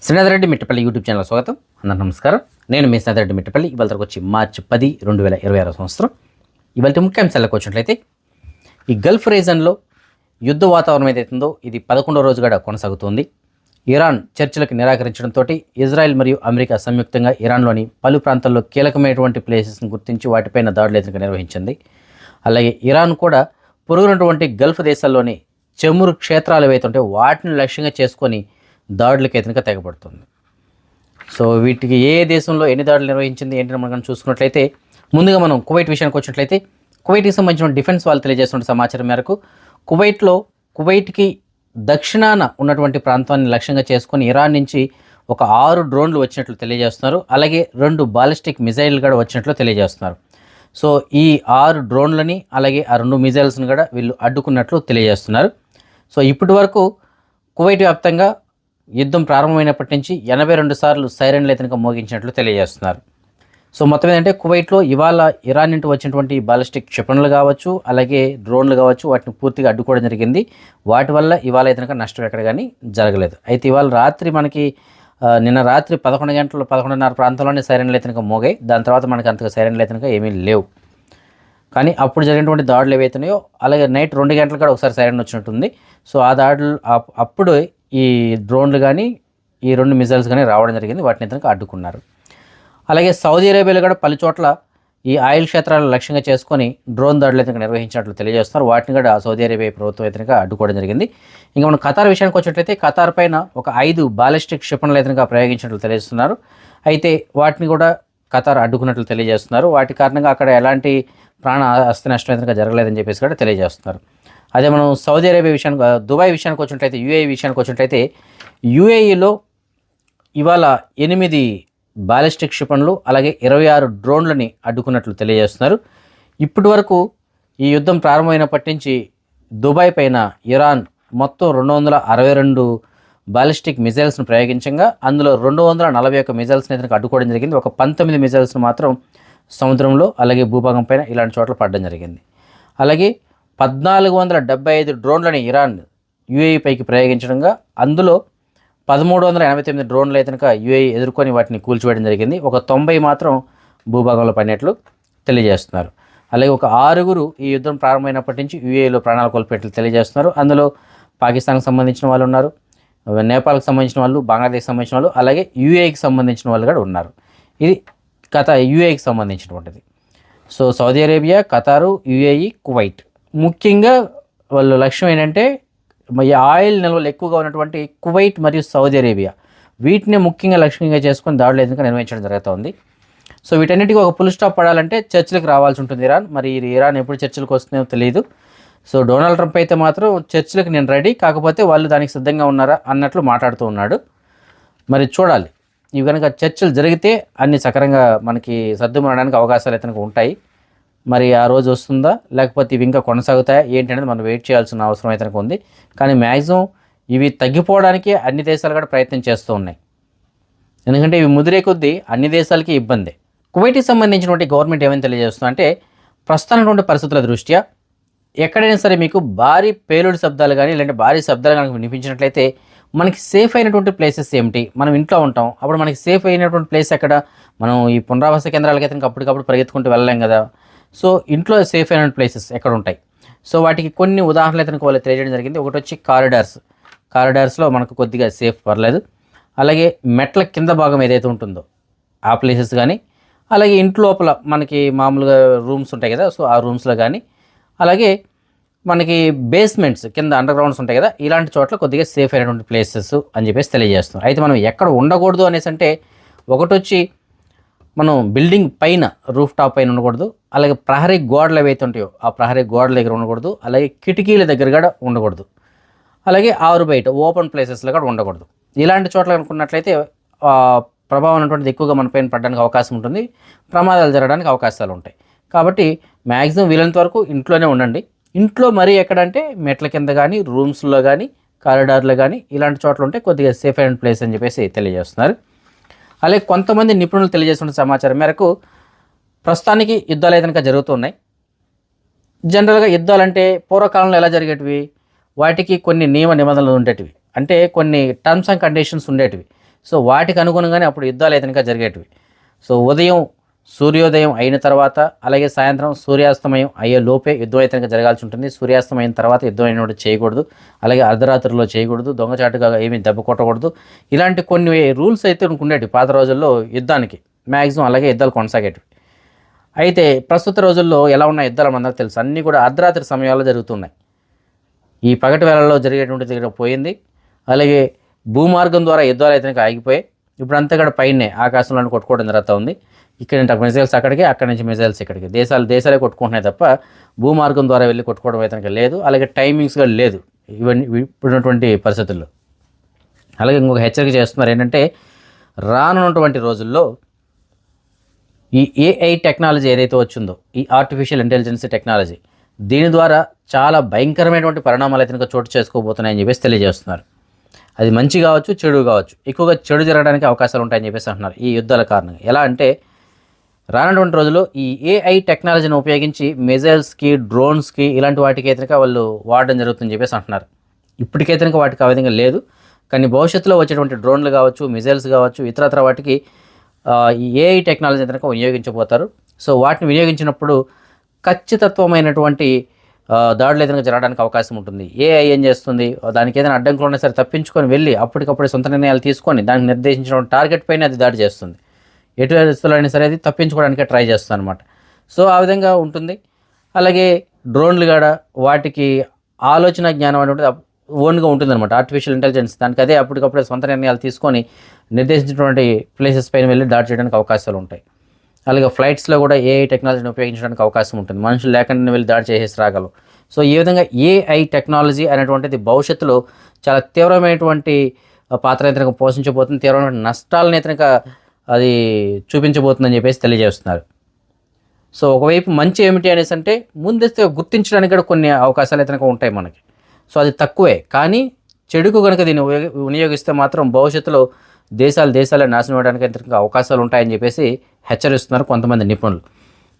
Srinatha Reddy Mittapalli YouTube channel స్వాగతం. అందరూ నమస్కారం. నేను మీ శ్రీనాథరెడ్డి మిట్టపల్లి. ఇవాళ వచ్చి మార్చి 10, 2026 సంవత్సరం. ఇవాళ ముఖ్యాంశాలకు వచ్చినట్లయితే ఈ గల్ఫ్ రీజన్లో యుద్ధ వాతావరణం ఏదైతుందో ఇది 11వ రోజు కూడా కొనసాగుతోంది. ఇరాన్ చర్చలకు నిరాకరించడంతో ఇజ్రాయెల్ మరియు అమెరికా సంయుక్తంగా ఇరాన్లోని పలు ప్రాంతాల్లో కీలకమైనటువంటి ప్లేసెస్ని గుర్తించి వాటిపైన దాడులు ఎదురుగా నిర్వహించింది. అలాగే ఇరాన్ కూడా పొరుగునటువంటి గల్ఫ్ దేశాల్లోని చమురు క్షేత్రాలు ఏవైతుంటే వాటిని లక్ష్యంగా చేసుకొని దాడులకు ఎదురుగా తెగబడుతుంది. సో వీటికి ఏ దేశంలో ఎన్ని దాడులు నిర్వహించింది ఏంటని మనం చూసుకున్నట్లయితే ముందుగా మనం కువైట్ విషయానికి వచ్చినట్లయితే కువైట్కి సంబంధించిన డిఫెన్స్ వాళ్ళు తెలియజేస్తున్న సమాచారం మేరకు కువైట్కి దక్షిణాన ఉన్నటువంటి ప్రాంతాన్ని లక్ష్యంగా చేసుకొని ఇరాన్ నుంచి ఒక 6 డ్రోన్లు వచ్చినట్లు తెలియజేస్తున్నారు. అలాగే 2 బాలిస్టిక్ మిజైల్ కూడా వచ్చినట్లు తెలియజేస్తున్నారు. సో ఈ 6 డ్రోన్లని అలాగే ఆ 2 మిజైల్స్ని కూడా వీళ్ళు అడ్డుకున్నట్లు తెలియజేస్తున్నారు. సో ఇప్పటి వరకు కువైట్ వ్యాప్తంగా యుద్ధం ప్రారంభమైనప్పటి నుంచి 82 సార్లు సైరన్లు ఎతనక మోగించినట్లు తెలియజేస్తున్నారు. సో మొత్తం ఏంటంటే కువైట్లో ఇవాళ ఇరాన్ నుండి వచ్చినటువంటి బాలిస్టిక్ క్షిపణులు కావచ్చు అలాగే డ్రోన్లు కావచ్చు వాటిని పూర్తిగా అడ్డుకోవడం జరిగింది. వాటి వల్ల ఇవాళ అయితే నష్టం ఎక్కడ కానీ జరగలేదు. అయితే ఇవాళ రాత్రి మనకి నిన్న రాత్రి 11 గంటలు 11:30 ప్రాంతంలోనే సైరన్లు ఎతనక మోగాయి. దాని తర్వాత మనకి అంతగా సైరన్లు ఎతనక ఏమీ లేవు. కానీ అప్పుడు జరిగినటువంటి దాడులు ఏవైతున్నాయో అలాగే నైట్ 2 గంటలు కూడా ఒకసారి సైరన్ వచ్చినట్టుంది. సో ఆ దాడులు అప్పుడు ఈ డ్రోన్లు కానీ ఈ 2 మిజైల్స్ కానీ రావడం జరిగింది. వాటిని ఇతనికి అడ్డుకున్నారు. అలాగే సౌదీ అరేబియాలో కూడా పలు చోట్ల ఈ ఆయిల్ క్షేత్రాలను లక్ష్యంగా చేసుకొని డ్రోన్ దాడులు అయితే నిర్వహించినట్లు తెలియజేస్తున్నారు. వాటిని కూడా సౌదీ అరేబియా ప్రభుత్వం అయితే అడ్డుకోవడం జరిగింది. ఇంకా మనం ఖతార్ విషయానికి వచ్చినట్లయితే ఖతార్ పైన ఒక 5 బాలిస్టిక్ క్షిపణులు అయితే ప్రయోగించినట్లు తెలియజేస్తున్నారు. అయితే వాటిని కూడా ఖతార్ అడ్డుకున్నట్లు తెలియజేస్తున్నారు. వాటి కారణంగా అక్కడ ఎలాంటి ప్రాణ ఆస్తి నష్టం అయితే జరగలేదని చెప్పేసి కూడా తెలియజేస్తున్నారు. అదే మనం సౌదీ అరేబియా విషయానికి దుబాయ్ విషయానికి వచ్చినట్లయితే యూఏఈ విషయానికి వచ్చినట్లయితే యూఏఈలో ఇవాళ 8 బాలిస్టిక్ క్షిపణులు అలాగే 26 డ్రోన్లని అడ్డుకున్నట్లు తెలియజేస్తున్నారు. ఇప్పటి వరకు ఈ యుద్ధం ప్రారంభమైనప్పటి నుంచి దుబాయ్ పైన ఇరాన్ మొత్తం 262 బాలిస్టిక్ మిజైల్స్ను ప్రయోగించగా అందులో 241 మిజైల్స్ని ఇతనికి అడ్డుకోవడం జరిగింది. ఒక 19 మిజైల్స్ను మాత్రం సముద్రంలో అలాగే భూభాగం పైన ఇలాంటి చోట్ల పడడం జరిగింది. అలాగే 1475 డ్రోన్లని ఇరాన్ యూఏఈ పైకి ప్రయోగించడంగా అందులో 1389 డ్రోన్లు అయితే యూఏఈ ఎదుర్కొని వాటిని కూల్చివేయడం జరిగింది. ఒక 90 మాత్రం భూభాగంలో పడినట్లు తెలియజేస్తున్నారు. అలాగే ఒక 6 ఈ యుద్ధం ప్రారంభమైనప్పటి నుంచి యూఏఈలో ప్రాణాలు కోల్పోయేట్లు తెలియజేస్తున్నారు. అందులో పాకిస్తాన్కి సంబంధించిన వాళ్ళు ఉన్నారు, నేపాల్కి సంబంధించిన వాళ్ళు, బంగ్లాదేశ్కి సంబంధించిన వాళ్ళు, అలాగే యూఏఈకి సంబంధించిన వాళ్ళు కూడా ఉన్నారు. ఇది యూఏఈకి సంబంధించినటువంటిది. So Saudi Arabia, ఖతారు, UAE, Kuwait ముఖ్యంగా వాళ్ళ లక్ష్యం ఏంటంటే ఈ ఆయిల్ నిల్వలు ఎక్కువగా ఉన్నటువంటి కువైట్ మరియు సౌదీ అరేబియా వీటిని ముఖ్యంగా లక్ష్యంగా చేసుకొని దాడులు ఎందుకు నిర్వహించడం జరుగుతుంది. సో వీటన్నిటికీ ఒక ఫుల్ స్టాప్ పడాలంటే చర్చలకు రావాల్సి ఉంటుంది ఇరాన్. మరి ఇరాన్ ఎప్పుడు చర్చలకు వస్తుందో తెలియదు. సో డొనాల్డ్ ట్రంప్ అయితే మాత్రం చర్చలకు నేను రెడీ, కాకపోతే వాళ్ళు దానికి సిద్ధంగా ఉన్నారా అన్నట్లు మాట్లాడుతూ ఉన్నాడు. మరి చూడాలి. ఇవి కనుక చర్చలు జరిగితే అన్ని సక్రంగా మనకి సర్దుమనడానికి అవకాశాలు అయితే ఉంటాయి. మరి ఆ రోజు వస్తుందా లేకపోతే ఇవి ఇంకా కొనసాగుతాయా ఏంటి అనేది మనం వెయిట్ చేయాల్సిన అవసరం అయితే ఉంది. కానీ మ్యాక్సిమం ఇవి తగ్గిపోవడానికి అన్ని దేశాలు కూడా ప్రయత్నం చేస్తూ ఉన్నాయి. ఎందుకంటే ఇవి ముదిరే కొద్దీ అన్ని దేశాలకి ఇబ్బంది. కువైట్కి సంబంధించినటువంటి గవర్నమెంట్ ఏమైనా తెలియజేస్తుంది అంటే ప్రస్తుతమైనటువంటి పరిస్థితుల దృష్ట్యా ఎక్కడైనా సరే మీకు భారీ పేలుడు శబ్దాలు కానీ లేదంటే భారీ శబ్దాలు కనుక వినిపించినట్లయితే మనకి సేఫ్ అయినటువంటి ప్లేసెస్ ఏమిటి? మనం ఇంట్లో ఉంటాం, అప్పుడు మనకి సేఫ్ అయినటువంటి ప్లేస్ ఎక్కడ? మనం ఈ పునరావాస కేంద్రాలకైతే ఇంకా అప్పటికప్పుడు పరిగెత్తుకుంటూ వెళ్ళలేం కదా. సో ఇంట్లో సేఫ్ అయిన ప్లేసెస్ ఎక్కడ ఉంటాయి? సో వాటికి కొన్ని ఉదాహరణలు అయితే వాళ్ళు తెలియజేయడం జరిగింది. ఒకటి వచ్చి కారిడార్స్లో మనకు కొద్దిగా సేఫ్ పర్లేదు. అలాగే మెట్ల కింద భాగం ఏదైతే ఉంటుందో ఆ ప్లేసెస్ కానీ, అలాగే ఇంటి లోపల మనకి మామూలుగా రూమ్స్ ఉంటాయి కదా, సో ఆ రూమ్స్లో కానీ, అలాగే మనకి బేస్మెంట్స్ కింద అండర్ గ్రౌండ్స్ ఉంటాయి కదా, ఇలాంటి చోట్ల కొద్దిగా సేఫ్ అయినటువంటి ప్లేసెస్ అని చెప్పేసి తెలియజేస్తున్నాం. అయితే మనం ఎక్కడ ఉండకూడదు అనేసి అంటే ఒకటి వచ్చి మనం బిల్డింగ్ పైన రూఫ్ టాప్ పైన ఉండకూడదు, అలాగే ప్రహరీ గోడలు ఏవైతే ఉంటాయో ఆ ప్రహరీ గోడల దగ్గర ఉండకూడదు, అలాగే కిటికీల దగ్గర కూడా ఉండకూడదు, అలాగే ఆరు బయట ఓపెన్ ప్లేసెస్లో కూడా ఉండకూడదు. ఇలాంటి చోట్ల అనుకున్నట్లయితే ప్రభావం అనేటువంటిది ఎక్కువగా మన పైన పడడానికి అవకాశం ఉంటుంది, ప్రమాదాలు జరగడానికి అవకాశాలు ఉంటాయి. కాబట్టి మ్యాక్సిమం వీలైనంత వరకు ఇంట్లోనే ఉండండి. ఇంట్లో మరీ ఎక్కడంటే మెట్ల కింద కానీ, రూమ్స్లో కానీ, కారిడార్లో కానీ ఇలాంటి చోట్ల ఉంటే కొద్దిగా సేఫ్ అయిన ప్లేస్ అని చెప్పేసి తెలియజేస్తున్నారు. అలాగే కొంతమంది నిపుణులు తెలియజేస్తున్న సమాచారం మేరకు ప్రస్తుతానికి యుద్ధాలు అయితే జరుగుతున్నాయి. జనరల్గా యుద్ధాలంటే పూర్వకాలంలో ఎలా జరిగేటివి? వాటికి కొన్ని నియమ నిబంధనలు ఉండేటివి, అంటే కొన్ని టర్మ్స్ అండ్ కండిషన్స్ ఉండేటివి. సో వాటికి అనుగుణంగానే అప్పుడు యుద్ధాలు అయితే కనుక జరిగేటివి. సో ఉదయం సూర్యోదయం అయిన తర్వాత అలాగే సాయంత్రం సూర్యాస్తమయం అయ్యే లోపే యుద్ధం అయితే కనుక జరగాల్సి ఉంటుంది. సూర్యాస్తమయం తర్వాత యుద్ధం అయినప్పుడు చేయకూడదు, అలాగే అర్ధరాత్రిలో చేయకూడదు, దొంగచాటుగా ఏమీ దెబ్బ కొట్టకూడదు. ఇలాంటి కొన్ని రూల్స్ అయితే ఉండేవి పాత రోజుల్లో యుద్ధానికి మ్యాక్సిమం. అలాగే యుద్ధాలు కొనసాగేటివి. అయితే ప్రస్తుత రోజుల్లో ఎలా ఉన్న యుద్ధాలు మనందరికీ తెలుసు, అన్నీ కూడా అర్ధరాత్రి సమయాల్లో జరుగుతున్నాయి. ఈ పగటి వేళల్లో జరిగేటువంటి దగ్గర పోయింది. అలాగే భూమార్గం ద్వారా యుద్ధాలు అయితే ఆగిపోయాయి. ఇప్పుడు అంతా కూడా పైనే ఆకాశంలో కొట్టుకోవడం జరుగుతూ ఉంది. ఇక్కడ నుంచి మిజైల్స్ అక్కడికి, అక్కడి నుంచి మిజైల్స్ ఇక్కడికి, దేశాలే కొట్టుకుంటున్నాయి తప్ప భూమార్గం ద్వారా వెళ్ళి కొట్టుకోవడం అయితే లేదు. అలాగే టైమింగ్స్ కూడా లేదు ఇవన్నీ ఇప్పుడున్నటువంటి పరిస్థితుల్లో. అలాగే ఇంకొక హెచ్చరిక చేస్తున్నారు ఏంటంటే, రానున్నటువంటి రోజుల్లో ఈ ఏఐ టెక్నాలజీ ఏదైతే వచ్చిందో, ఈ ఆర్టిఫిషియల్ ఇంటెలిజెన్స్ టెక్నాలజీ, దీని ద్వారా చాలా భయంకరమైనటువంటి పరిణామాలు అయితే చోటు చేసుకోబోతున్నాయని చెప్పేసి తెలియజేస్తున్నారు. అది మంచి కావచ్చు, చెడు కావచ్చు. ఎక్కువగా చెడు జరగడానికి అవకాశాలు ఉంటాయని చెప్పేసి అంటున్నారు ఈ యుద్ధాల కారణంగా. ఎలా అంటే, రానటువంటి రోజుల్లో ఈ ఏఐ టెక్నాలజీని ఉపయోగించి మిజైల్స్కి, డ్రోన్స్కి ఇలాంటి వాటికి అయితే వాళ్ళు వాడడం జరుగుతుందని చెప్పేసి అంటున్నారు. ఇప్పటికైతే వాటికి ఆ విధంగా లేదు, కానీ భవిష్యత్తులో వచ్చేటువంటి డ్రోన్లు కావచ్చు, మిజైల్స్ కావచ్చు, ఇతరత్ర వాటికి ఈ ఏఐ టెక్నాలజీ అయితే వినియోగించబోతారు. సో వాటిని వినియోగించినప్పుడు ఖచ్చితత్వమైనటువంటి దాడులు ఏదైనా జరగడానికి అవకాశం ఉంటుంది. ఏఐ ఏం చేస్తుంది, దానికి ఏదైనా అడ్డంకులు ఉన్నా సరే తప్పించుకొని వెళ్ళి అప్పటికప్పుడు సొంత నిర్ణయాలు తీసుకొని దానికి నిర్దేశించిన టార్గెట్ పైన అది దాడి చేస్తుంది. ఎటు పరిస్థితుల్లో సరే అది తప్పించుకోవడానికే ట్రై చేస్తుంది అనమాట. సో ఆ విధంగా ఉంటుంది. అలాగే డ్రోన్లు కూడా వాటికి ఆలోచన జ్ఞానం అనేది ఓన్గా ఉంటుందన్నమాట. ఆర్టిఫిషియల్ ఇంటెలిజెన్స్ దానికి అదే అప్పటికప్పుడే సొంత నిర్ణయాలు తీసుకొని నిర్దేశించినటువంటి ప్లేసెస్ పైన వెళ్ళి దాడి చేయడానికి అవకాశాలు ఉంటాయి. అలాగే ఫ్లైట్స్లో కూడా ఏఐ టెక్నాలజీని ఉపయోగించడానికి అవకాశం ఉంటుంది. మనుషులు లేకుండా వెళ్ళి దాడి చేసేసి రాగలరు. సో ఈ విధంగా ఏఐ టెక్నాలజీ అనేటువంటిది భవిష్యత్తులో చాలా తీవ్రమైనటువంటి పాత్ర అయితే పోషించబోతుంది. తీవ్రమైన నష్టాలను అయితే అది చూపించబోతుందని చెప్పేసి తెలియజేస్తున్నారు. సో ఒకవైపు మంచి ఏమిటి అనేసి అంటే, ముందస్తే గుర్తించడానికి కూడా కొన్ని అవకాశాలు అయితే ఉంటాయి మనకి. సో అది తక్కువే, కానీ చెడుకు కనుక దీన్ని వినియోగిస్తే మాత్రం భవిష్యత్తులో దేశాలే నాశనం అవ్వడానికి అవకాశాలు ఉంటాయని చెప్పేసి హెచ్చరిస్తున్నారు కొంతమంది నిపుణులు.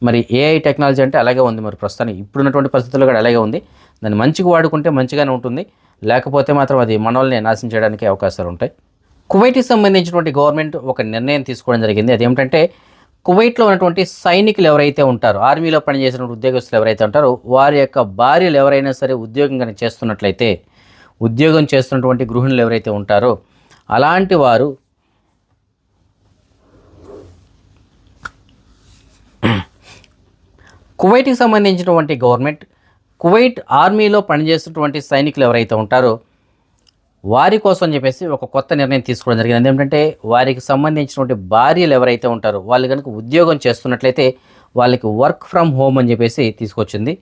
మరి ఏఐ టెక్నాలజీ అంటే అలాగే ఉంది. మరి ప్రస్తుతానికి ఇప్పుడున్నటువంటి పరిస్థితుల్లో కూడా అలాగే ఉంది. దాన్ని మంచిగా వాడుకుంటే మంచిగానే ఉంటుంది, లేకపోతే మాత్రం అది మనల్ని నాశనం చేయడానికి అవకాశాలు ఉంటాయి. కువైట్కి సంబంధించినటువంటి గవర్నమెంట్ ఒక నిర్ణయం తీసుకోవడం జరిగింది. అదేమిటంటే, కువైట్లో ఉన్నటువంటి సైనికులు ఎవరైతే ఉంటారో, ఆర్మీలో పనిచేసిన ఉద్యోగస్తులు ఎవరైతే ఉంటారో, వారి యొక్క భార్యలు ఎవరైనా సరే ఉద్యోగం కనుక చేస్తున్నట్లయితే, ఉద్యోగం చేస్తున్నటువంటి గృహిణులు ఎవరైతే ఉంటారో అలాంటి వారు కువైట్కి సంబంధించినటువంటి గవర్నమెంట్ కువైట్ ఆర్మీలో పనిచేస్తున్నటువంటి సైనికులు ఎవరైతే ఉంటారో వారి కోసం చెప్పేసి ఒక కొత్త నిర్ణయం తీసుకోవడం జరిగింది. ఏంటంటే, వారికి సంబంధించినటువంటి భార్యలు ఎవరైతే ఉంటారో వాళ్ళు కనుక ఉద్యోగం చేస్తున్నట్లయితే వాళ్ళకి వర్క్ ఫ్రమ్ హోమ్ అని చెప్పేసి తీసుకొచ్చింది.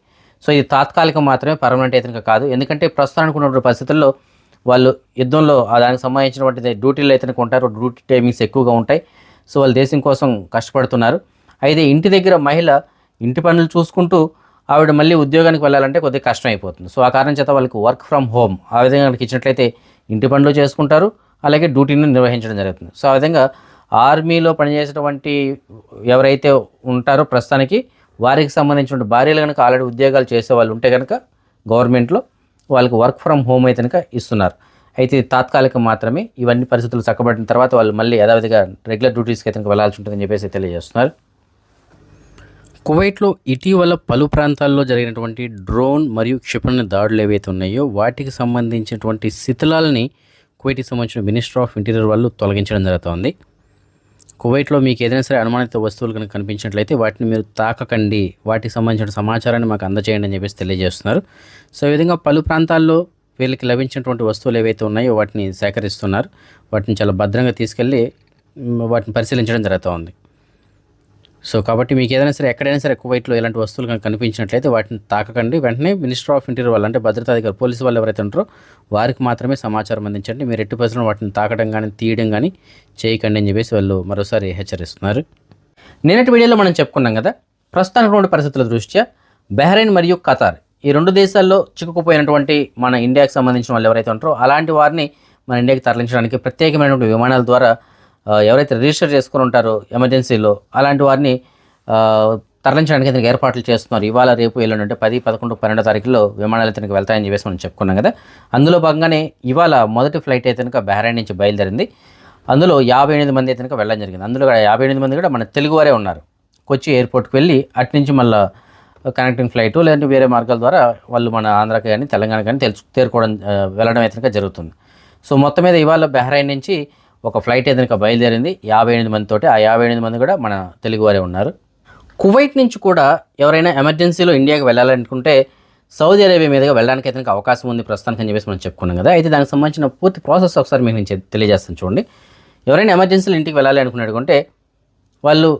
సో ఇది తాత్కాలికం మాత్రమే, పర్మనెంట్ అయితే కాదు. ఎందుకంటే ప్రస్తుతానికి ఉన్నటువంటి పరిస్థితుల్లో వాళ్ళు యుద్ధంలో దానికి సంబంధించినటువంటి డ్యూటీలు అయితే ఉంటారు, డ్యూటీ టైమింగ్స్ ఎక్కువగా ఉంటాయి. సో వాళ్ళు దేశం కోసం కష్టపడుతున్నారు. అయితే ఇంటి దగ్గర మహిళ ఇంటి పనులు చూసుకుంటూ ఆవిడ మళ్ళీ ఉద్యోగానికి వెళ్ళాలంటే కొద్దిగా కష్టం అయిపోతుంది. సో ఆ కారణం చేత వాళ్ళకి వర్క్ ఫ్రమ్ హోమ్ ఆ విధంగా కనుక ఇచ్చినట్లయితే ఇంటి పనులు చేసుకుంటారు, అలాగే డ్యూటీని నిర్వహించడం జరుగుతుంది. సో ఆ విధంగా ఆర్మీలో పనిచేసేటువంటి ఎవరైతే ఉంటారో ప్రస్తుతానికి వారికి సంబంధించిన భార్యలు కనుక ఆల్రెడీ ఉద్యోగాలు చేసే వాళ్ళు ఉంటే కనుక గవర్నమెంట్లో వాళ్ళకి వర్క్ ఫ్రమ్ హోమ్ అయితే కనుక ఇస్తున్నారు. అయితే ఇది తాత్కాలికం మాత్రమే. ఇవన్నీ పరిస్థితులు చక్కబడిన తర్వాత వాళ్ళు మళ్ళీ యథావిధిగా రెగ్యులర్ డ్యూటీస్కి అయితే వెళ్ళాల్సి ఉంటుందని చెప్పేసి తెలియజేస్తున్నారు. కువైట్లో ఇటీవల పలు ప్రాంతాల్లో జరిగినటువంటి డ్రోన్ మరియు క్షిపణి దాడులు ఏవైతే ఉన్నాయో వాటికి సంబంధించినటువంటి శిథిలాలని కువైట్కి సంబంధించిన మినిస్టర్ ఆఫ్ ఇంటీరియర్ వాళ్ళు తొలగించడం జరుగుతుంది. కువైట్లో మీకు ఏదైనా సరే అనుమానిత వస్తువులు కనుక కనిపించినట్లయితే వాటిని మీరు తాకకండి, వాటికి సంబంధించిన సమాచారాన్ని మాకు అందజేయండి అని చెప్పేసి తెలియజేస్తున్నారు. సో ఈ విధంగా పలు ప్రాంతాల్లో వీళ్ళకి లభించినటువంటి వస్తువులు ఏవైతే ఉన్నాయో వాటిని సేకరిస్తున్నారు. వాటిని చాలా భద్రంగా తీసుకెళ్ళి వాటిని పరిశీలించడం జరుగుతుంది. సో కాబట్టి మీకు ఏదైనా సరే ఎక్కడైనా సరే కువైట్లో ఇలాంటి వస్తువులు కనుక కనిపించినట్లయితే వాటిని తాకకండి. వెంటనే మినిస్టర్ ఆఫ్ ఇంటీరియర్ వాళ్ళు, అంటే భద్రతాధికారి పోలీసు వాళ్ళు ఎవరైతే ఉంటారో వారికి మాత్రమే సమాచారం అందించండి. మీరు ఎట్టి పరిస్థితుల్లో వాటిని తాకడం కానీ తీయడం కానీ చేయకండి అని చెప్పేసి వాళ్ళు మరోసారి హెచ్చరిస్తున్నారు. నిన్నటి వీడియోలో మనం చెప్పుకున్నాం కదా, ప్రస్తుతానికి పరిస్థితుల దృష్ట్యా బహ్రెయిన్ మరియు ఖతార్ ఈ రెండు దేశాల్లో చిక్కుకుపోయినటువంటి మన ఇండియాకి సంబంధించిన వాళ్ళు ఎవరైతే ఉంటారో అలాంటి వారిని మన ఇండియాకి తరలించడానికి ప్రత్యేకమైనటువంటి విమానాల ద్వారా ఎవరైతే రిజిస్టర్ చేసుకుని ఉంటారో ఎమర్జెన్సీలో అలాంటి వారిని తరలించడానికి అయితే ఏర్పాట్లు చేస్తున్నారు. ఇవాళ రేపు ఎల్లుండి 10, 11, 12 తారీఖుల్లో విమానాలు అయితే వెళ్తాయని చెప్పేసి మనం చెప్పుకున్నాం కదా. అందులో భాగంగానే ఇవాళ మొదటి ఫ్లైట్ అయితే బహ్రెయిన్ నుంచి బయలుదేరింది. అందులో 58 మంది అయితే కనుక వెళ్ళడం జరిగింది. అందులో 58 మంది కూడా మన తెలుగువారే ఉన్నారు. కొచ్చి ఎయిర్పోర్ట్కి వెళ్ళి అట్నుంచి మళ్ళీ కనెక్టింగ్ ఫ్లైట్ లేదంటే వేరే మార్గాల ద్వారా వాళ్ళు మన ఆంధ్రాకి కానీ తెలంగాణ కానీ తేరుకోవడం వెళ్ళడం అయితే కనుక జరుగుతుంది. సో మొత్తం మీద ఇవాళ బహ్రైన్ నుంచి ఒక ఫ్లైట్ అయితే కనుక బయలుదేరింది 58 మందితోటి. ఆ 58 మంది కూడా మన తెలుగువారే ఉన్నారు. కువైట్ నుంచి కూడా ఎవరైనా ఎమర్జెన్సీలో ఇండియాకి వెళ్ళాలనుకుంటే సౌదీ అరేబియా మీదుగా వెళ్ళడానికి అయితే అవకాశం ఉంది ప్రస్తుతానికి అని చెప్పేసి మనం చెప్పుకున్నాం కదా. అయితే దానికి సంబంధించిన పూర్తి ప్రాసెస్ ఒకసారి మీకు నేను తెలియజేస్తాను చూడండి. ఎవరైనా ఎమర్జెన్సీలో ఇంటికి వెళ్ళాలి అనుకున్నట్టుకుంటే వాళ్ళు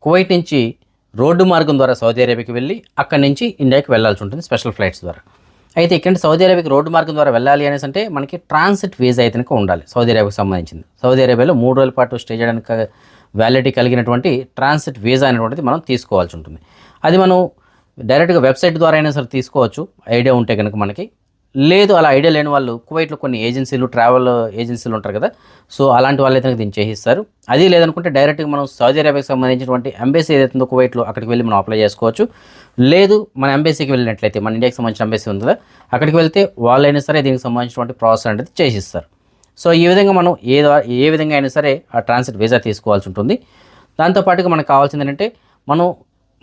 కువైట్ నుంచి రోడ్డు మార్గం ద్వారా సౌదీ అరేబియాకి వెళ్ళి అక్కడి నుంచి ఇండియాకి వెళ్ళాల్సి ఉంటుంది స్పెషల్ ఫ్లైట్స్ ద్వారా. అయితే ఇక్కడ సౌదీ అరేబియాకి రోడ్డు మార్గం ద్వారా వెళ్ళాలి అనేసి అంటే మనకి ట్రాన్సిట్ వీజా అయితే ఉండాలి సౌదీ అరేబియాకి సంబంధించింది. సౌదీ అరేబియాలో 3 రోజుల పాటు స్టే చేయడానికి వ్యాలిడిటీ కలిగినటువంటి ట్రాన్సిట్ వీజా అనేటువంటిది మనం తీసుకోవాల్సి ఉంటుంది. అది మనం డైరెక్ట్గా వెబ్సైట్ ద్వారా అయినా సరే తీసుకోవచ్చు ఐడియా ఉంటే కనుక మనకి. లేదు అలా ఐడియా లేని వాళ్ళు కువైట్లో కొన్ని ఏజెన్సీలు ట్రావెల్ ఏజెన్సీలు ఉంటారు కదా, సో అలాంటి వాళ్ళు అయితే దీన్ని చేయిస్తారు. అది లేదనుకుంటే డైరెక్ట్గా మనం సౌదీ అరేబియాకి సంబంధించినటువంటి ఎంబసీ ఏదైతుందో కువైట్లో అక్కడికి వెళ్ళి మనం అప్లై చేసుకోవచ్చు. లేదు మన ఎంబసీకి వెళ్ళినట్లయితే మన ఇండియాకి సంబంధించిన ఎంబసీ ఉంది కదా, అక్కడికి వెళ్తే వాళ్ళైనా సరే దీనికి సంబంధించినటువంటి ప్రాసెస్ అనేది చేసిస్తారు. సో ఈ విధంగా మనం ఏ విధంగా అయినా సరే ఆ ట్రాన్సిట్ వీసా తీసుకోవాల్సి ఉంటుంది. దాంతోపాటుగా మనకు కావాల్సింది ఏంటంటే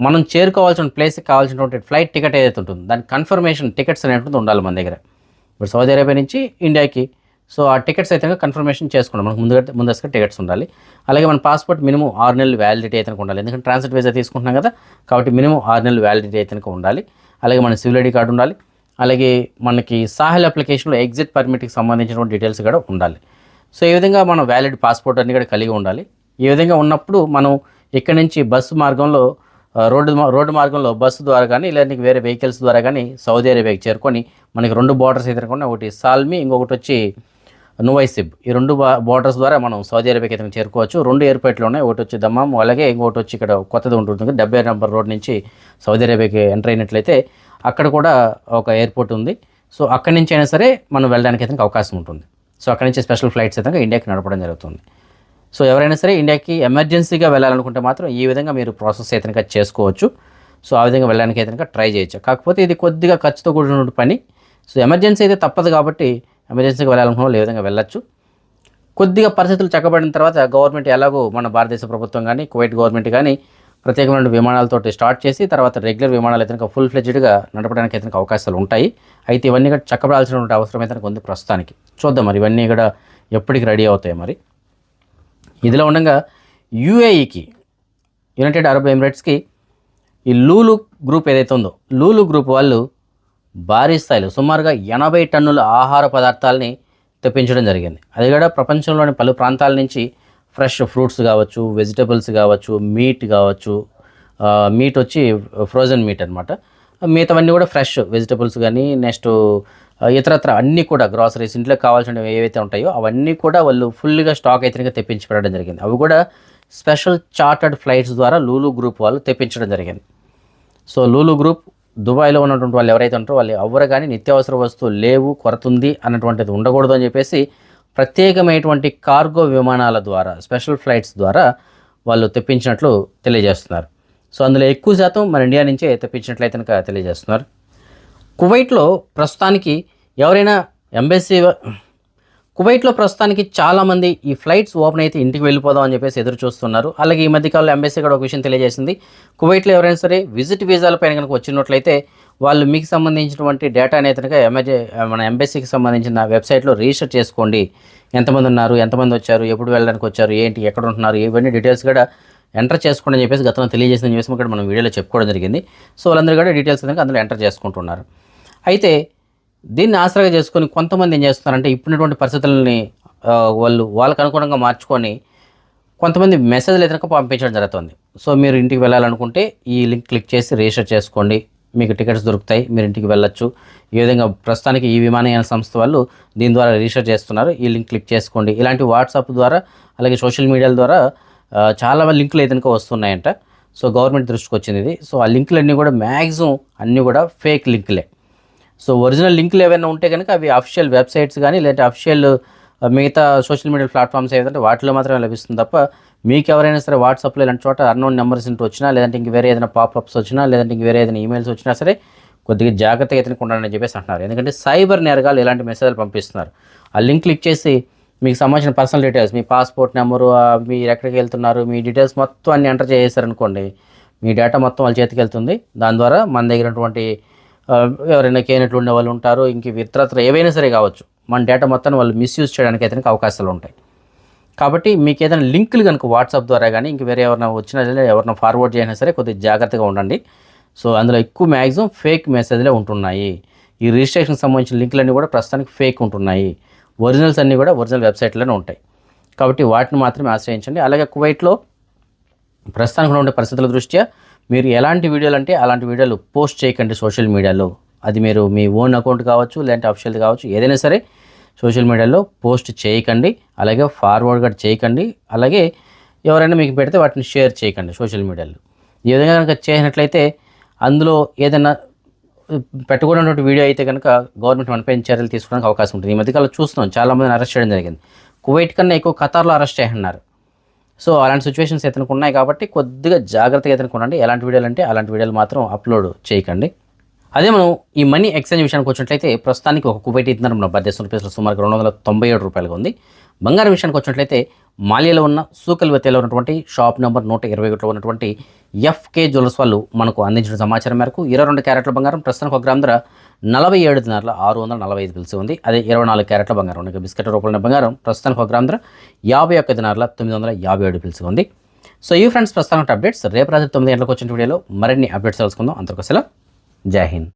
మనం చేరుకోవాల్సిన ప్లేస్కి కావాల్సినటువంటి ఫ్లైట్ టికెట్ ఏదైతే ఉంటుందో దాని కన్ఫర్మేషన్ టికెట్స్ అనేటువంటిది ఉండాలి మన దగ్గర. ఇప్పుడు సౌదీ అరేబియా నుంచి ఇండియాకి సో ఆ టికెట్స్ అయితే కన్ఫర్మేషన్ చేసుకున్నాం. మనకు ముందస్తుగా టికెట్స్ ఉండాలి. అలాగే మన పాస్పోర్ట్ మినిమం 6 నెలలు వ్యాలిడిటీ అయితే ఉండాలి. ఎందుకంటే ట్రాన్సిట్ వీసా తీసుకుంటున్నాం కదా, కాబట్టి మినిమం 6 నెలలు వ్యాలిడిటీ అయితే ఉండాలి. అలాగే మన సివిల్ ఐడి కార్డు ఉండాలి. అలాగే మనకి సాహెల్ అప్లికేషన్లో ఎగ్జిట్ పర్మిట్కి సంబంధించినటువంటి డీటెయిల్స్ కూడా ఉండాలి. సో ఈ విధంగా మనం వ్యాలిడ్ పాస్పోర్ట్ అన్ని కూడా కలిగి ఉండాలి. ఈ విధంగా ఉన్నప్పుడు మనం ఇక్కడ నుంచి బస్సు మార్గంలో రోడ్డు మార్గంలో బస్సు ద్వారా కానీ లేదా వేరే వెహికల్స్ ద్వారా కానీ సౌదీ అరేబియాకి చేరుకొని మనకి 2 బార్డర్స్ అయితే ఒకటి సాల్మీ ఇంకొకటి వచ్చి నువైసిబ్, ఈ 2 బార్డర్స్ ద్వారా మనం సౌదీ అరేబియాకి అయితే చేరుకోవచ్చు. 2 ఎయిర్పోర్ట్లు ఉన్నాయి, ఒకటి వచ్చి దమ్మాం, అలాగే ఇంకొకటి వచ్చి ఇక్కడ కొత్తది ఉంటుంది 70 నెంబర్ రోడ్ నుంచి సౌదీ అరేబియాకి ఎంటర్ అయినట్లయితే అక్కడ కూడా ఒక ఎయిర్పోర్ట్ ఉంది. సో అక్కడి నుంచి అయినా సరే మనం వెళ్ళడానికి అయితే అవకాశం ఉంటుంది. సో అక్కడి నుంచి స్పెషల్ ఫ్లైట్స్ అయితే ఇండియాకి నడపడం జరుగుతుంది. సో ఎవరైనా సరే ఇండియాకి ఎమర్జెన్సీగా వెళ్ళాలనుకుంటే మాత్రం ఈ విధంగా మీరు ప్రాసెస్ అయితే చేసుకోవచ్చు. సో ఆ విధంగా వెళ్ళడానికి అయితే ట్రై చేయొచ్చు. కాకపోతే ఇది కొద్దిగా ఖర్చుతో కూడిన పని. సో ఎమర్జెన్సీ అయితే తప్పదు కాబట్టి ఎమర్జెన్సీగా వెళ్ళాలనుకున్న వాళ్ళు ఏ విధంగా వెళ్ళొచ్చు. కొద్దిగా పరిస్థితులు చక్కబడిన తర్వాత గవర్నమెంట్ ఎలాగో మన భారతదేశ ప్రభుత్వం కానీ కువైట్ గవర్నమెంట్ కానీ ప్రత్యేకమైన విమానాలతో స్టార్ట్ చేసి తర్వాత రెగ్యులర్ విమానాలు అయితే ఫుల్ ఫ్లెడ్జ్డ్గా నడపడానికి అయితే అవకాశాలు ఉంటాయి. అయితే ఇవన్నీ కూడా చక్కబడాల్సినటువంటి అవసరం అయితే ఉంది ప్రస్తుతానికి. చూద్దాం మరి ఇవన్నీ కూడా ఎప్పటికి రెడీ అవుతాయి. మరి ఇదిలో ఉండగా యూఏఈకి యునైటెడ్ అరబ్ ఎమిరేట్స్కి ఈ లూలు గ్రూప్ ఏదైతే ఉందో లూలు గ్రూప్ వాళ్ళు భారీ స్థాయిలో సుమారుగా 80 టన్నుల ఆహార పదార్థాలని తెప్పించడం జరిగింది. అది కూడా ప్రపంచంలోని పలు ప్రాంతాల నుంచి ఫ్రెష్ ఫ్రూట్స్ కావచ్చు, వెజిటబుల్స్ కావచ్చు, మీట్ కావచ్చు. మీట్ వచ్చి ఫ్రోజన్ మీట్ అనమాట. మిగతావన్నీ కూడా ఫ్రెష్ వెజిటబుల్స్ కానీ నెక్స్ట్ ఇతరత్ర అన్నీ కూడా గ్రాసరీస్ ఇంట్లో కావాల్సినవి ఏవైతే ఉంటాయో అవన్నీ కూడా వాళ్ళు ఫుల్గా స్టాక్ అయితే తెప్పించి పెట్టడం జరిగింది. అవి కూడా స్పెషల్ చార్టర్డ్ ఫ్లైట్స్ ద్వారా లూలు గ్రూప్ వాళ్ళు తెప్పించడం జరిగింది. సో లూలు గ్రూప్ దుబాయ్లో ఉన్నటువంటి వాళ్ళు ఎవరైతే ఉంటారో వాళ్ళు ఎవరు కానీ నిత్యావసర వస్తువులు లేవు, కొరత ఉంది అన్నటువంటిది ఉండకూడదు అని చెప్పేసి ప్రత్యేకమైనటువంటి కార్గో విమానాల ద్వారా స్పెషల్ ఫ్లైట్స్ ద్వారా వాళ్ళు తెప్పించినట్లు తెలియజేస్తున్నారు. సో అందులో ఎక్కువ శాతం మన ఇండియా నుంచే తెప్పించినట్లయితే కనుక తెలియజేస్తున్నారు. కువైట్లో ప్రస్తుతానికి ఎవరైనా కువైట్లో ప్రస్తుతానికి చాలామంది ఈ ఫ్లైట్స్ ఓపెన్ అయితే ఇంటికి వెళ్ళిపోదాం అని చెప్పేసి ఎదురు చూస్తున్నారు. అలాగే ఈ మధ్యకాలంలో ఎంబసీ కూడా ఒక విషయం తెలియజేసింది. కువైట్లో ఎవరైనా సరే విజిట్ వీసాలపైన కనుక వచ్చినట్లయితే వాళ్ళు మీకు సంబంధించినటువంటి డేటా అనేది కనుక మన ఎంబసీకి సంబంధించిన వెబ్సైట్లో రిజిస్టర్ చేసుకోండి. ఎంతమంది ఉన్నారు, ఎంతమంది వచ్చారు, ఎప్పుడు వెళ్ళడానికి వచ్చారు, ఏంటి, ఎక్కడ ఉంటున్నారు, ఇవన్నీ డీటెయిల్స్ కూడా ఎంటర్ చేసుకోండి అని చెప్పేసి గతంలో తెలియజేసిన చెప్పేసి ఇక్కడ మనం వీడియోలో చెప్పుకోవడం జరిగింది. సో వాళ్ళందరూ కూడా డీటెయిల్స్ కనుక అందులో ఎంటర్ చేసుకుంటున్నారు. అయితే దీన్ని ఆసరాగా చేసుకొని కొంతమంది ఏం చేస్తున్నారంటే ఇప్పుడున్నటువంటి పరిస్థితులని వాళ్ళకు అనుగుణంగా మార్చుకొని కొంతమంది మెసేజ్లు ఎదురుగా పంపించడం జరుగుతుంది. సో మీరు ఇంటికి వెళ్ళాలనుకుంటే ఈ లింక్ క్లిక్ చేసి రిజిస్టర్ చేసుకోండి, మీకు టికెట్స్ దొరుకుతాయి, మీరు ఇంటికి వెళ్ళొచ్చు. ఈ విధంగా ప్రస్తుతానికి ఈ విమానయాన సంస్థ వాళ్ళు దీని ద్వారా రిజిస్టర్ చేస్తున్నారు, ఈ లింక్ క్లిక్ చేసుకోండి. ఇలాంటి వాట్సాప్ ద్వారా అలాగే సోషల్ మీడియాల ద్వారా చాలా లింకులు ఏదైనా వస్తున్నాయంట. సో గవర్నమెంట్ దృష్టికి వచ్చింది ఇది. సో ఆ లింకులన్నీ కూడా మ్యాక్సిమం అన్నీ కూడా ఫేక్ లింకులే. సో ఒరిజినల్ లింకులు ఏవైనా ఉంటే కనుక అవి అఫిషియల్ వెబ్సైట్స్ కానీ లేదంటే అఫిషియల్ మిగతా సోషల్ మీడియా ప్లాట్ఫామ్స్ ఏదంటే వాటిలో మాత్రమే లభిస్తుంది తప్ప మీకు ఎవరైనా సరే వాట్సాప్లో ఇలాంటి చోట అన్నోన్ నెంబర్స్ ఇంటూ వచ్చినా లేదంటే ఇంక వేరే ఏదైనా పాపప్స్ వచ్చినా లేదంటే ఇంక వేరే ఏదైనా ఈమెయిల్స్ వచ్చినా సరే కొద్దిగా జాగ్రత్తగా అయితే ఉండాలని చెప్పేసి అంటున్నారు. ఎందుకంటే సైబర్ నేరగాలు ఇలాంటి మెసేజ్లు పంపిస్తున్నారు. ఆ లింక్ క్లిక్ చేసి మీకు సంబంధించిన పర్సనల్ డీటెయిల్స్, మీ పాస్పోర్ట్ నెంబరు, మీరు ఎక్కడికి వెళ్తున్నారు, మీ డీటెయిల్స్ మొత్తం అన్ని ఎంటర్ చేసేసారనుకోండి, మీ డేటా మొత్తం వాళ్ళ చేతికి వెళ్తుంది. దాని ద్వారా మన దగ్గర ఉన్నటువంటి ఎవరైనా కేనట్లు ఉండే వాళ్ళు ఉంటారు, ఇంక ఇతరత్ర ఏవైనా సరే కావచ్చు, మన డేటా మొత్తాన్ని వాళ్ళు మిస్యూజ్ చేయడానికి అయితే అవకాశాలు ఉంటాయి. కాబట్టి మీకు ఏదైనా లింకులు కనుక వాట్సాప్ ద్వారా కానీ ఇంక వేరే ఎవరైనా వచ్చినా ఎవరైనా ఫార్వర్డ్ చేసినా సరే కొద్దిగా జాగ్రత్తగా ఉండండి. సో అందులో ఎక్కువ మ్యాక్సిమం ఫేక్ మెసేజ్లే ఉంటున్నాయి. ఈ రిజిస్ట్రేషన్కి సంబంధించిన లింకులన్నీ కూడా ప్రస్తుతానికి ఫేక్ ఉంటున్నాయి. ఒరిజినల్స్ అన్నీ కూడా ఒరిజినల్ వెబ్సైట్లోనే ఉంటాయి. కాబట్టి వాటిని మాత్రమే ఆశ్రయించండి. అలాగే కువైట్లో ప్రస్తుతానికి ఉండే పరిస్థితుల దృష్ట్యా మీరు ఎలాంటి వీడియోలు అంటే అలాంటి వీడియోలు పోస్ట్ చేయకండి సోషల్ మీడియాలో. అది మీరు మీ ఓన్ అకౌంట్ కావచ్చు, లేదంటే అఫిషియల్ది కావచ్చు, ఏదైనా సరే సోషల్ మీడియాలో పోస్ట్ చేయకండి. అలాగే ఫార్వర్డ్ కూడా చేయకండి. అలాగే ఎవరైనా మీకు పెడితే వాటిని షేర్ చేయకండి సోషల్ మీడియాలో. ఈ విధంగా కనుక చేసినట్లయితే అందులో ఏదైనా పెట్టకూడనటువంటి వీడియో అయితే కనుక గవర్నమెంట్ మనపై చర్యలు తీసుకోవడానికి అవకాశం ఉంటుంది. ఈ మధ్యకాలంలో చూస్తున్నాం, చాలామందిని అరెస్ట్ చేయడం జరిగింది. కువైట్ కన్నా ఎక్కువ ఖతార్లో అరెస్ట్ చేస్తున్నారు. సో అలాంటి సిచ్యువేషన్స్ ఇతనికి ఉన్నాయి కాబట్టి కొద్దిగా జాగ్రత్తగా ఇతనికి ఉండండి. ఎలాంటి వీడియోలు అంటే అలాంటి వీడియోలు మాత్రం అప్లోడ్ చేయకండి. అదే మనం ఈ మనీ ఎక్స్చేంజ్ విషయానికి వచ్చినట్లయితే ప్రస్తుతానికి ఒక కువైట్ దినార్ మన భారతదేశం రూపీస్లో సుమారు 297 రూపాయలుగా ఉంది. బంగారం విషయానికి వచ్చినట్లయితే మాలియాలో ఉన్న సూకల్వతేలో ఉన్నటువంటి షాప్ నెంబర్ 121లో ఉన్నటువంటి ఎఫ్కే జ్యువెలర్స్ వాళ్ళు మనకు అందించిన సమాచారం మేరకు 22 క్యారెట్ల బంగారం ప్రస్తుతానికి 1 గ్రామ్ ధర 47 దినార్ల 645 పిలిచి ఉంది. అదే 24 క్యారెట్ల బంగారం బిస్కెట్ రూపంలో బంగారం ప్రస్తుతానికి 1 గ్రామ్ ధర 51 దినార్ల 957 పిలిచి ఉంది. సో ఈ ఫ్రెండ్స్ ప్రస్తుతానికి అప్డేట్స్. రేపు రాత్రి 9 గంటలకు వచ్చిన వీడియోలో మరిన్ని అప్డేట్స్ తెలుసుకుందాం. అంతవరకు సెలవు. జై హింద్.